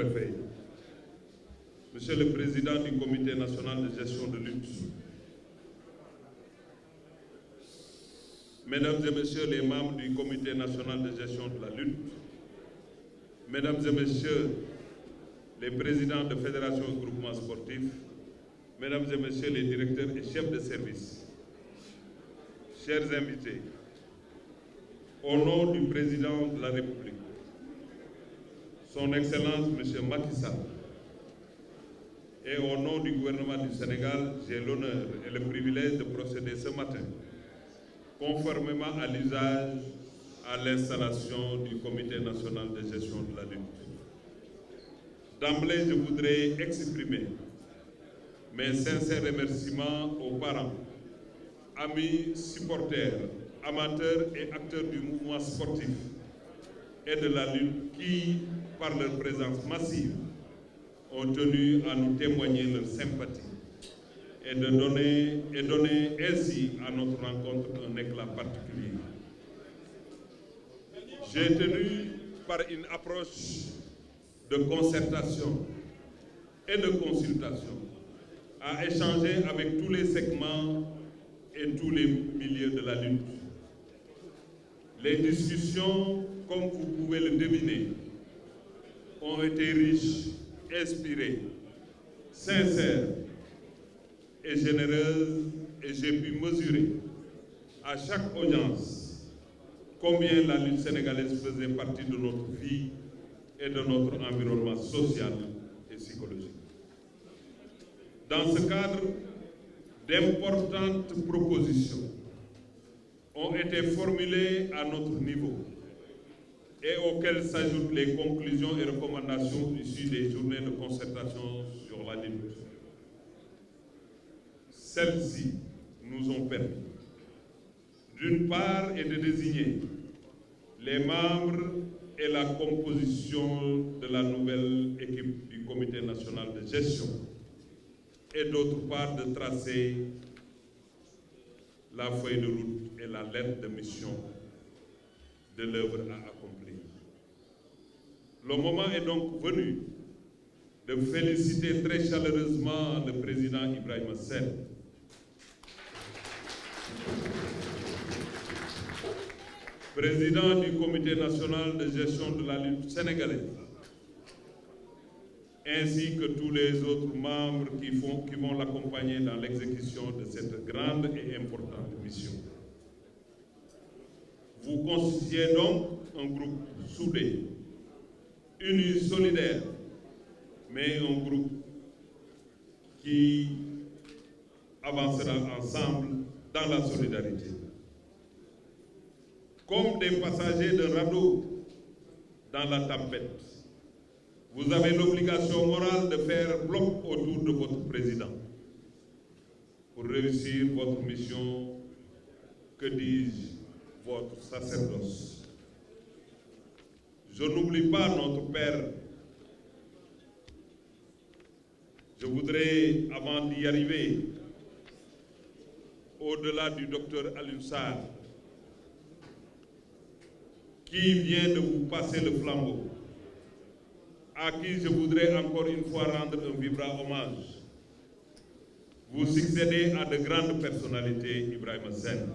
sous-préfet, Monsieur le Président du Comité national de gestion de lutte, Mesdames et Messieurs les membres du Comité national de gestion de la lutte, Mesdames et Messieurs les présidents de fédérations et groupements sportifs, Mesdames et Messieurs les directeurs et chefs de service, chers invités, au nom du Président de la République, Son Excellence M. Macky Sall, et au nom du gouvernement du Sénégal, j'ai l'honneur et le privilège de procéder ce matin, conformément à l'usage, à l'installation du Comité national de gestion de la lutte. D'emblée, je voudrais exprimer mes sincères remerciements aux parents, amis, supporters, amateurs et acteurs du mouvement sportif et de la lutte qui, par leur présence massive, ont tenu à nous témoigner leur sympathie et donner ainsi à notre rencontre un éclat particulier. J'ai tenu, par une approche de concertation et de consultation, à échanger avec tous les segments et tous les milieux de la lutte. Les discussions, comme vous pouvez le deviner, ont été riches, inspirées, sincères et généreuses, et j'ai pu mesurer à chaque audience combien la lutte sénégalaise faisait partie de notre vie et de notre environnement social et psychologique. Dans ce cadre, d'importantes propositions ont été formulées à notre niveau et auxquelles s'ajoutent les conclusions et recommandations issues des journées de concertation sur la lutte. Celles-ci nous ont permis, d'une part, de désigner les membres et la composition de la nouvelle équipe du Comité national de gestion, et d'autre part de tracer la feuille de route et la lettre de mission de l'œuvre à accomplir. Le moment est donc venu de féliciter très chaleureusement le président Ibrahima Sène, président du Comité national de gestion de la lutte sénégalaise, ainsi que tous les autres membres qui vont l'accompagner dans l'exécution de cette grande et importante mission. Vous constituez donc un groupe soudé, uni, solidaire, mais un groupe qui avancera ensemble dans la solidarité. Comme des passagers de radeau dans la tempête, vous avez l'obligation morale de faire bloc autour de votre président pour réussir votre mission, que dis-je, votre sacerdoce. Je n'oublie pas notre Père. Je voudrais, avant d'y arriver, au-delà du docteur Alioune Sarr, qui vient de vous passer le flambeau, à qui je voudrais encore une fois rendre un vibrant hommage. Vous succédez à de grandes personnalités, Ibrahima Sène.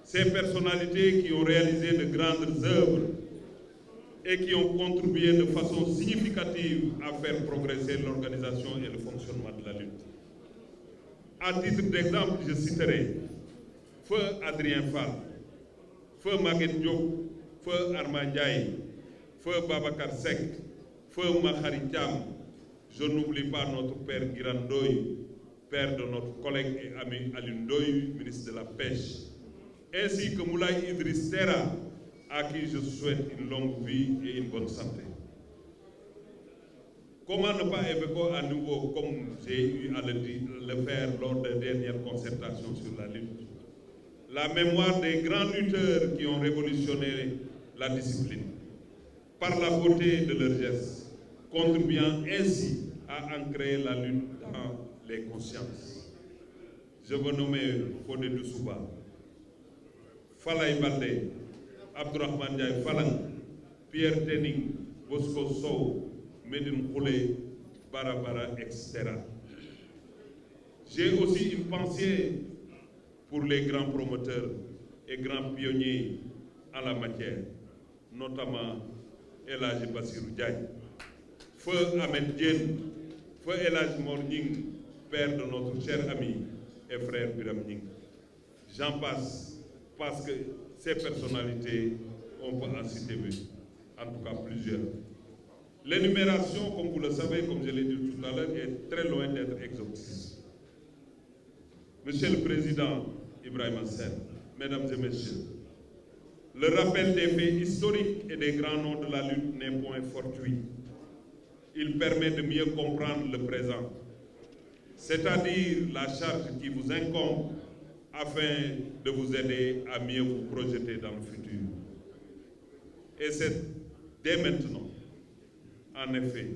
Ces personnalités qui ont réalisé de grandes œuvres et qui ont contribué de façon significative à faire progresser l'organisation et le fonctionnement de la lutte. À titre d'exemple, je citerai Feu Adrien Fall, Feu Maguette Diop, Feu Armand Ndiaye, Feu Babacar Seck, Feu Mahari Thiam. Je n'oublie pas notre père Guiran Ndoye, père de notre collègue et ami Alioune Ndoye, ministre de la Pêche, ainsi que Moulay Idriss Terra, à qui je souhaite une longue vie et une bonne santé. Comment ne pas évoquer à nouveau, comme j'ai eu à le faire lors des dernières concertations sur la lutte, la mémoire des grands lutteurs qui ont révolutionné la discipline, par la beauté de leurs gestes, contribuant ainsi à ancrer la lutte dans les consciences. Je veux nommer Fodé Doussouba, Falaye Baldé, Abdourahmane Ndiaye Falang, Pierre Tening, Bosco Sow, Médine Khoulé, Barabara, etc. J'ai aussi une pensée pour les grands promoteurs et grands pionniers en la matière, notamment El Hadji Bassirou Diagne, Feu Ahmed Diène, Feu El Hadji Mor Gning, père de notre cher ami et frère Biram Gning. J'en passe parce que ces personnalités, on peut en citer, en tout cas plusieurs. L'énumération, comme vous le savez, comme je l'ai dit tout à l'heure, est très loin d'être exhaustive. Monsieur le Président Ibrahima Assane, Mesdames et Messieurs, le rappel des faits historiques et des grands noms de la lutte n'est point fortuit. Il permet de mieux comprendre le présent, c'est-à-dire la charge qui vous incombe afin de vous aider à mieux vous projeter dans le futur. Et c'est dès maintenant, en effet,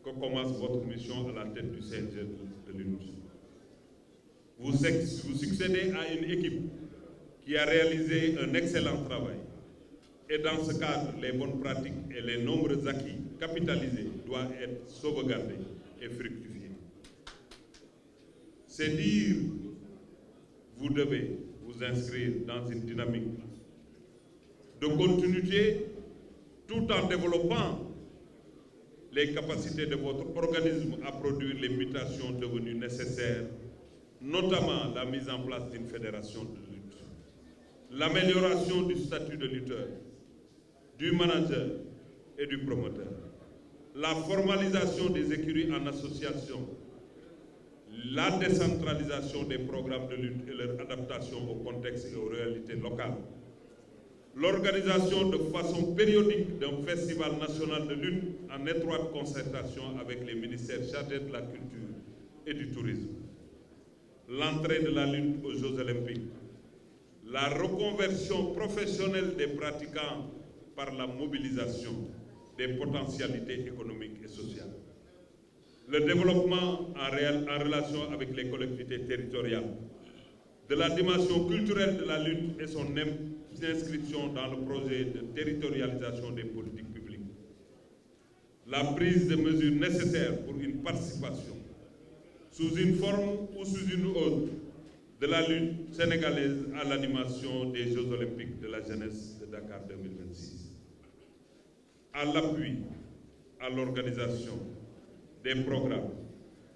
que commence votre mission à la tête du CNG de lutte. Vous succédez à une équipe qui a réalisé un excellent travail. Et dans ce cadre, les bonnes pratiques et les nombreux acquis capitalisés doivent être sauvegardés et fructifiés. C'est dire, vous devez vous inscrire dans une dynamique de continuité tout en développant les capacités de votre organisme à produire les mutations devenues nécessaires, notamment la mise en place d'une fédération de lutte, l'amélioration du statut de lutteur, du manager et du promoteur, la formalisation des écuries en association, la décentralisation des programmes de lutte et leur adaptation au contexte et aux réalités locales, l'organisation de façon périodique d'un festival national de lutte en étroite concertation avec les ministères chargés de la culture et du tourisme, l'entrée de la lutte aux Jeux olympiques, la reconversion professionnelle des pratiquants par la mobilisation des potentialités économiques et sociales, le développement en relation avec les collectivités territoriales, de la dimension culturelle de la lutte et son inscription dans le projet de territorialisation des politiques publiques, la prise de mesures nécessaires pour une participation, sous une forme ou sous une autre, de la lutte sénégalaise à l'animation des Jeux olympiques de la jeunesse de Dakar 2026, à l'appui à l'organisation des programmes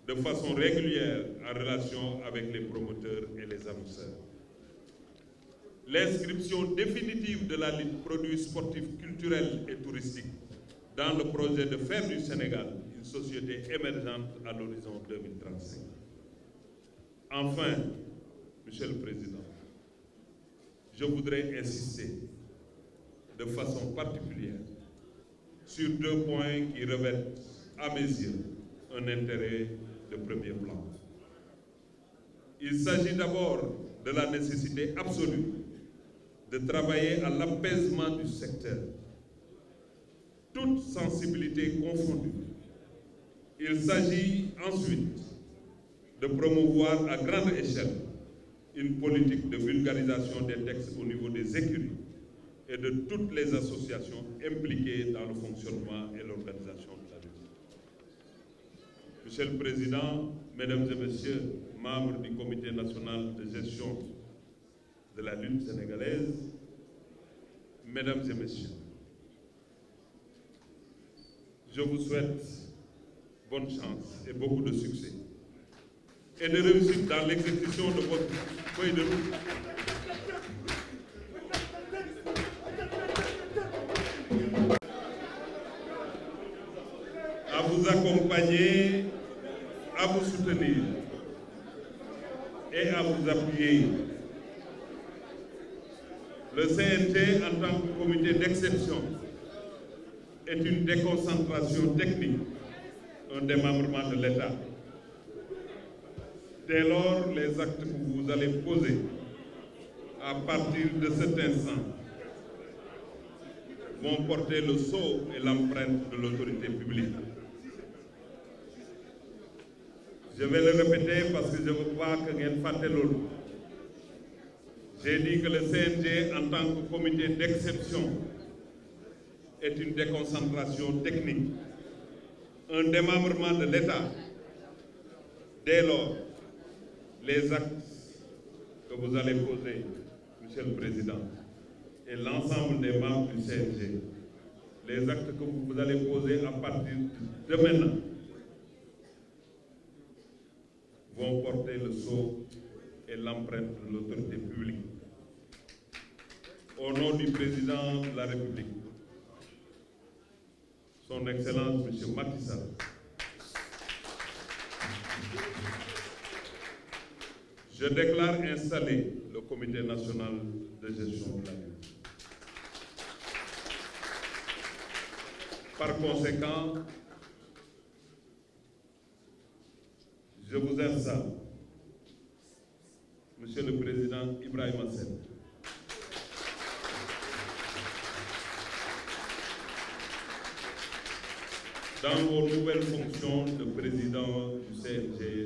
de façon régulière en relation avec les promoteurs et les annonceurs. L'inscription définitive de la lutte produits sportifs, culturels et touristiques dans le projet de faire du Sénégal une société émergente à l'horizon 2035. Enfin, Monsieur le Président, je voudrais insister de façon particulière sur deux points qui revêtent, à mes yeux, un intérêt de premier plan. Il s'agit d'abord de la nécessité absolue de travailler à l'apaisement du secteur, toute sensibilité confondue. Il s'agit ensuite de promouvoir à grande échelle une politique de vulgarisation des textes au niveau des écuries et de toutes les associations impliquées dans le fonctionnement et l'organisation de la lutte. Monsieur le Président, Mesdames et Messieurs, membres du Comité national de gestion de la lutte sénégalaise, Mesdames et Messieurs, je vous souhaite bonne chance et beaucoup de succès et de réussite dans l'exécution de votre feuille de route. À vous accompagner, à vous soutenir et à vous appuyer. Le CNG, en tant que comité d'exception, est une déconcentration technique, un démembrement de l'État. Dès lors, les actes que vous allez poser à partir de cet instant vont porter le sceau et l'empreinte de l'autorité publique. Je vais le répéter parce que je ne veux pas que vous fassiez l'autre. J'ai dit que le CNG, en tant que comité d'exception, est une déconcentration technique, un démembrement de l'État. Dès lors, les actes que vous allez poser, Monsieur le Président, et l'ensemble des membres du CNG, les actes que vous allez poser à partir de maintenant, vont porter le sceau et l'empreinte de l'autorité publique. Au nom du Président de la République, Son Excellence M. Macky Sall, je déclare installer le Comité national de gestion de la lutte. Par conséquent, je vous installe, Monsieur le Président Ibrahima Sène, dans vos nouvelles fonctions de président du CNG